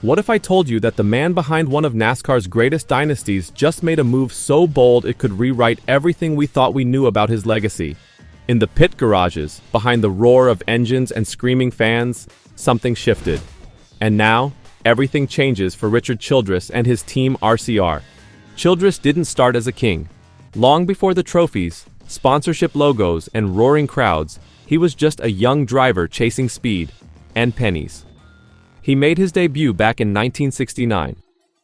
What if I told you that the man behind one of NASCAR's greatest dynasties just made a move so bold it could rewrite everything we thought we knew about his legacy? In the pit garages, behind the roar of engines and screaming fans, something shifted. And now, everything changes for Richard Childress and his team RCR. Childress didn't start as a king. Long before the trophies, sponsorship logos, and roaring crowds, he was just a young driver chasing speed and pennies. He made his debut back in 1969.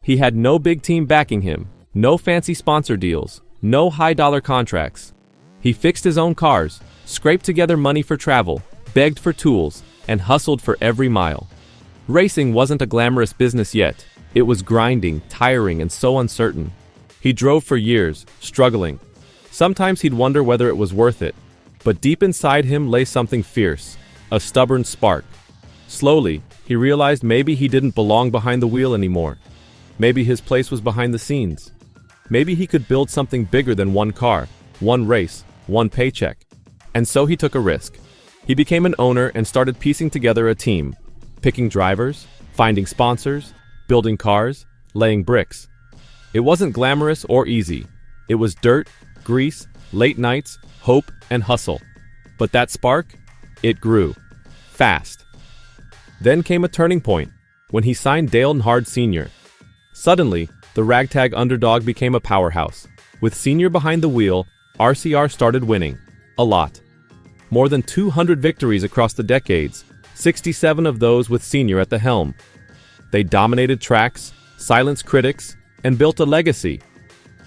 He had no big team backing him, no fancy sponsor deals, no high-dollar contracts. He fixed his own cars, scraped together money for travel, begged for tools, and hustled for every mile. Racing wasn't a glamorous business yet. It was grinding, tiring, and so uncertain. He drove for years, struggling. Sometimes he'd wonder whether it was worth it. But deep inside him lay something fierce, a stubborn spark. Slowly, he realized maybe he didn't belong behind the wheel anymore. Maybe his place was behind the scenes. Maybe he could build something bigger than one car, one race, one paycheck. And so he took a risk. He became an owner and started piecing together a team, picking drivers, finding sponsors, building cars, laying bricks. It wasn't glamorous or easy. It was dirt, grease, late nights, hope, and hustle. But that spark? It grew. Fast. Then came a turning point, when he signed Dale Earnhardt Sr. Suddenly, the ragtag underdog became a powerhouse. With Sr. behind the wheel, RCR started winning. A lot. More than 200 victories across the decades, 67 of those with Sr. at the helm. They dominated tracks, silenced critics, and built a legacy.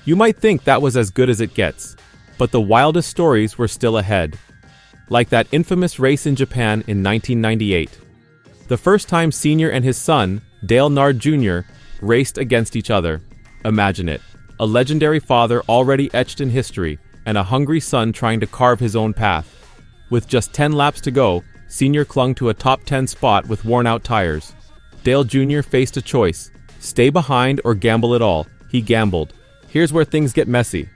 You might think that was as good as it gets, but the wildest stories were still ahead. Like that infamous race in Japan in 1998. The first time Sr. and his son, Dale Earnhardt Jr., raced against each other. Imagine it, a legendary father already etched in history, and a hungry son trying to carve his own path. With just 10 laps to go, Sr. clung to a top 10 spot with worn-out tires. Dale Jr. faced a choice, stay behind or gamble it all. He gambled. Here's where things get messy.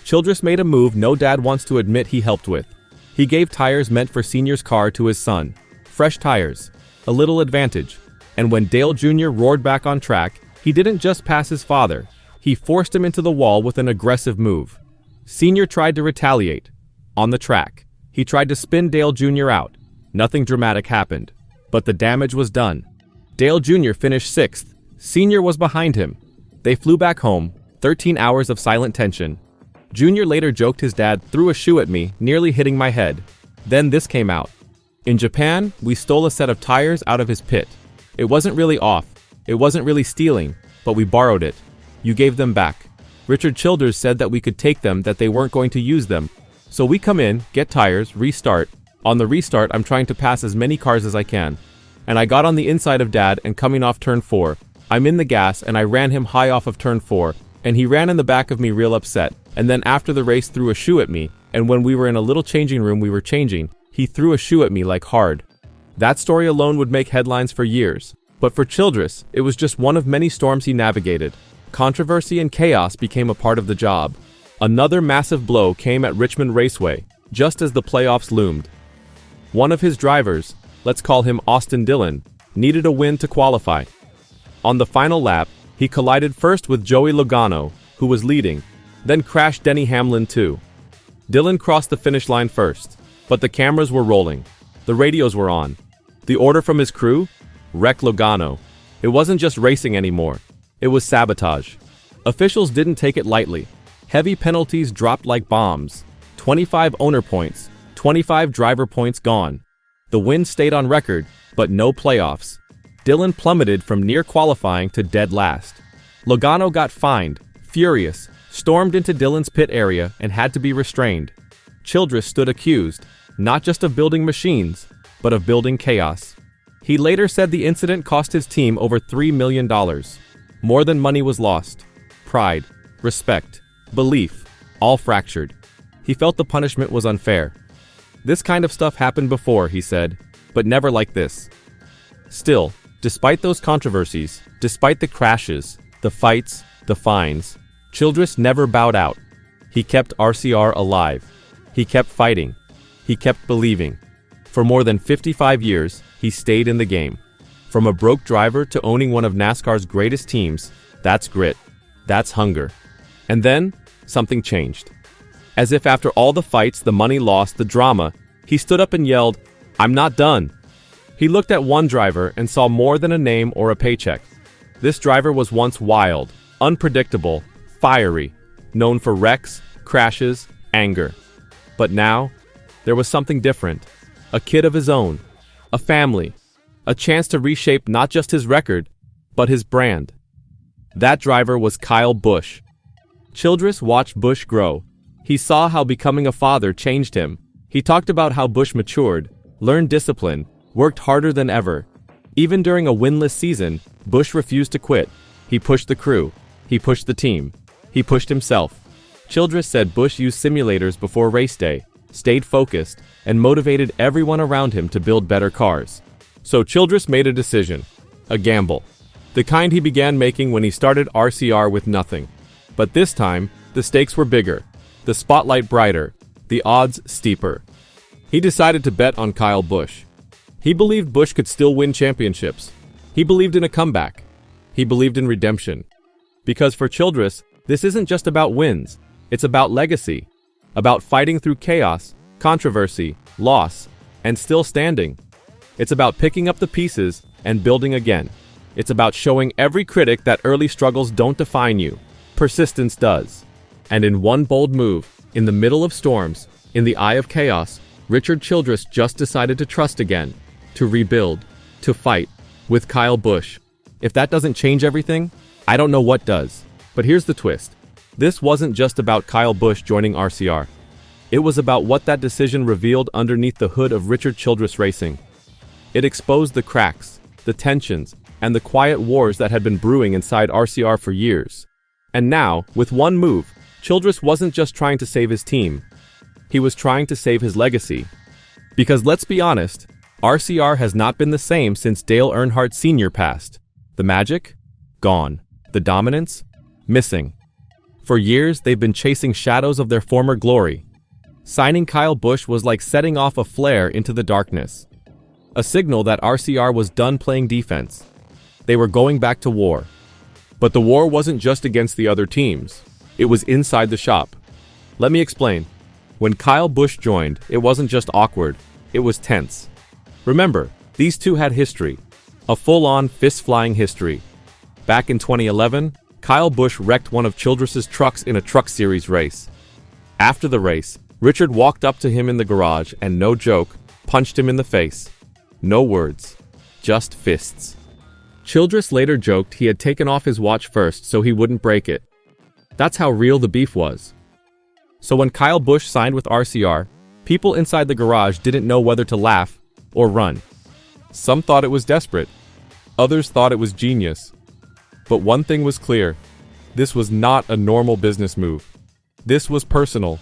Childress made a move no dad wants to admit he helped with. He gave tires meant for Sr.'s car to his son. Fresh tires. A little advantage. And when Dale Jr. roared back on track, he didn't just pass his father. He forced him into the wall with an aggressive move. Sr. tried to retaliate. On the track, he tried to spin Dale Jr. out. Nothing dramatic happened. But the damage was done. Dale Jr. finished 6th. Sr. was behind him. They flew back home, 13 hours of silent tension. Jr. later joked his dad threw a shoe at me, nearly hitting my head. Then this came out. In Japan, we stole a set of tires out of his pit. It wasn't really off. It wasn't really stealing, but we borrowed it. You gave them back. Richard Childress said that we could take them, that they weren't going to use them. So we come in, get tires, restart. On the restart, I'm trying to pass as many cars as I can. And I got on the inside of Dad and coming off turn 4. I'm in the gas and I ran him high off of turn 4. And he ran in the back of me real upset. And then after the race threw a shoe at me. And when we were in a little changing room we were changing, he threw a shoe at me like hard. That story alone would make headlines for years. But for Childress, it was just one of many storms he navigated. Controversy and chaos became a part of the job. Another massive blow came at Richmond Raceway, just as the playoffs loomed. One of his drivers, let's call him Austin Dillon, needed a win to qualify. On the final lap, he collided first with Joey Logano, who was leading, then crashed Denny Hamlin too. Dillon crossed the finish line first, but the cameras were rolling. The radios were on. The order from his crew? Wreck Logano. It wasn't just racing anymore. It was sabotage. Officials didn't take it lightly. Heavy penalties dropped like bombs. 25 owner points, 25 driver points gone. The win stayed on record, but no playoffs. Dillon plummeted from near qualifying to dead last. Logano got fined, furious, stormed into Dillon's pit area and had to be restrained. Childress stood accused, not just of building machines, but of building chaos. He later said the incident cost his team over $3 million. More than money was lost. Pride, respect, belief, all fractured. He felt the punishment was unfair. This kind of stuff happened before, he said, but never like this. Still, despite those controversies, despite the crashes, the fights, the fines, Childress never bowed out. He kept RCR alive. He kept fighting. He kept believing. For more than 55 years, he stayed in the game. From a broke driver to owning one of NASCAR's greatest teams, that's grit. That's hunger. And then, something changed. As if after all the fights, the money lost, the drama, he stood up and yelled, "I'm not done." He looked at one driver and saw more than a name or a paycheck. This driver was once wild, unpredictable, fiery, known for wrecks, crashes, anger. But now, there was something different. A kid of his own, a family, a chance to reshape not just his record, but his brand. That driver was Kyle Busch. Childress watched Busch grow. He saw how becoming a father changed him. He talked about how Busch matured, learned discipline, worked harder than ever. Even during a winless season, Busch refused to quit. He pushed the crew. He pushed the team. He pushed himself. Childress said Busch used simulators before race day, stayed focused, and motivated everyone around him to build better cars. So Childress made a decision. A gamble. The kind he began making when he started RCR with nothing. But this time, the stakes were bigger, the spotlight brighter, the odds steeper. He decided to bet on Kyle Busch. He believed Busch could still win championships. He believed in a comeback. He believed in redemption. Because for Childress, this isn't just about wins. It's about legacy. About fighting through chaos, controversy, loss, and still standing. It's about picking up the pieces and building again. It's about showing every critic that early struggles don't define you. Persistence does. And in one bold move, in the middle of storms, in the eye of chaos, Richard Childress just decided to trust again, to rebuild, to fight, with Kyle Busch. If that doesn't change everything, I don't know what does. But here's the twist. This wasn't just about Kyle Busch joining RCR. It was about what that decision revealed underneath the hood of Richard Childress Racing. It exposed the cracks, the tensions, and the quiet wars that had been brewing inside RCR for years. And now, with one move, Childress wasn't just trying to save his team. He was trying to save his legacy. Because let's be honest, RCR has not been the same since Dale Earnhardt Sr. passed. The magic? Gone. The dominance? Missing. For years, they've been chasing shadows of their former glory. Signing Kyle Busch was like setting off a flare into the darkness. A signal that RCR was done playing defense. They were going back to war. But the war wasn't just against the other teams. It was inside the shop. Let me explain. When Kyle Busch joined, it wasn't just awkward. It was tense. Remember, these two had history. A full-on, fist-flying history. Back in 2011, Kyle Busch wrecked one of Childress's trucks in a Truck Series race. After the race, Richard walked up to him in the garage and, no joke, punched him in the face. No words. Just fists. Childress later joked he had taken off his watch first so he wouldn't break it. That's how real the beef was. So when Kyle Busch signed with RCR, people inside the garage didn't know whether to laugh or run. Some thought it was desperate. Others thought it was genius. But one thing was clear. This was not a normal business move. This was personal.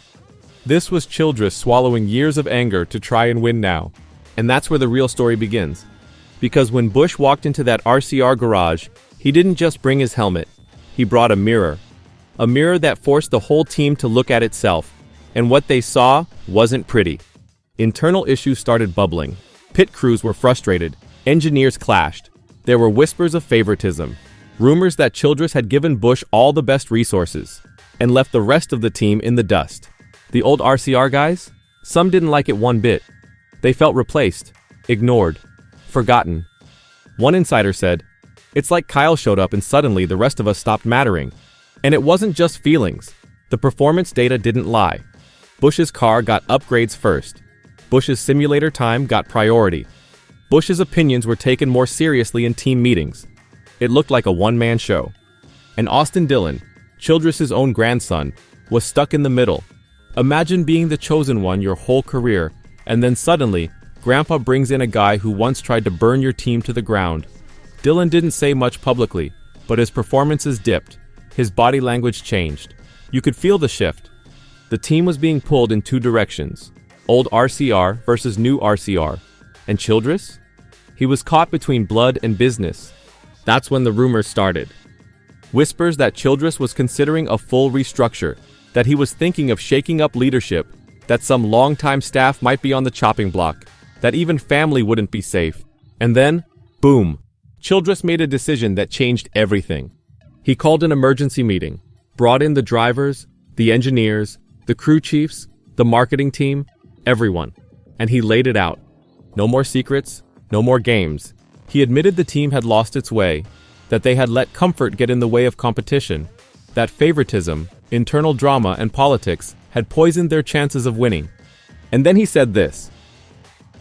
This was Childress swallowing years of anger to try and win now. And that's where the real story begins. Because when Busch walked into that RCR garage, he didn't just bring his helmet. He brought a mirror. A mirror that forced the whole team to look at itself. And what they saw wasn't pretty. Internal issues started bubbling. Pit crews were frustrated. Engineers clashed. There were whispers of favoritism. Rumors that Childress had given Busch all the best resources and left the rest of the team in the dust. The old RCR guys? Some didn't like it one bit. They felt replaced, ignored, forgotten. One insider said, "It's like Kyle showed up and suddenly the rest of us stopped mattering." And it wasn't just feelings. The performance data didn't lie. Busch's car got upgrades first. Busch's simulator time got priority. Busch's opinions were taken more seriously in team meetings. It looked like a one-man show. And Austin Dillon, Childress's own grandson, was stuck in the middle. Imagine being the chosen one your whole career, and then suddenly, Grandpa brings in a guy who once tried to burn your team to the ground. Dillon didn't say much publicly, but his performances dipped. His body language changed. You could feel the shift. The team was being pulled in two directions. Old RCR versus new RCR. And Childress? He was caught between blood and business. That's when the rumors started. Whispers that Childress was considering a full restructure, that he was thinking of shaking up leadership, that some longtime staff might be on the chopping block, that even family wouldn't be safe. And then, boom, Childress made a decision that changed everything. He called an emergency meeting, brought in the drivers, the engineers, the crew chiefs, the marketing team, everyone, and he laid it out. No more secrets, no more games. He admitted the team had lost its way, that they had let comfort get in the way of competition, that favoritism, internal drama, and politics had poisoned their chances of winning. And then he said this: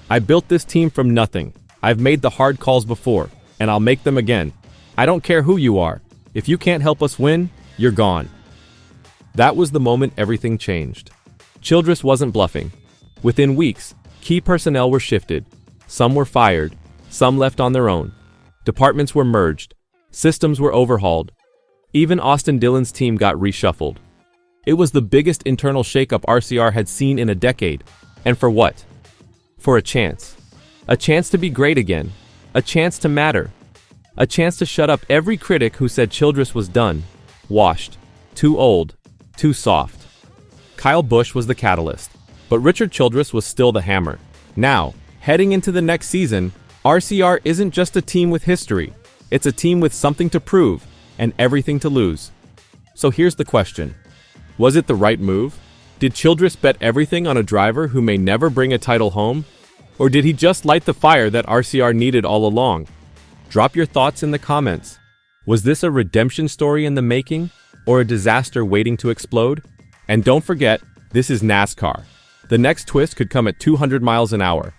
"I built this team from nothing. I've made the hard calls before, and I'll make them again. I don't care who you are. If you can't help us win, you're gone." That was the moment everything changed. Childress wasn't bluffing. Within weeks, key personnel were shifted. Some were fired, some left on their own. Departments were merged. Systems were overhauled. Even Austin Dillon's team got reshuffled. It was the biggest internal shakeup RCR had seen in a decade. And for what? For a chance. A chance to be great again. A chance to matter. A chance to shut up every critic who said Childress was done, washed, too old, too soft. Kyle Busch was the catalyst, but Richard Childress was still the hammer. Now, heading into the next season, RCR isn't just a team with history. It's a team with something to prove and everything to lose. So here's the question. Was it the right move? Did Childress bet everything on a driver who may never bring a title home? Or did he just light the fire that RCR needed all along? Drop your thoughts in the comments. Was this a redemption story in the making, or a disaster waiting to explode? And don't forget, this is NASCAR. The next twist could come at 200 miles an hour.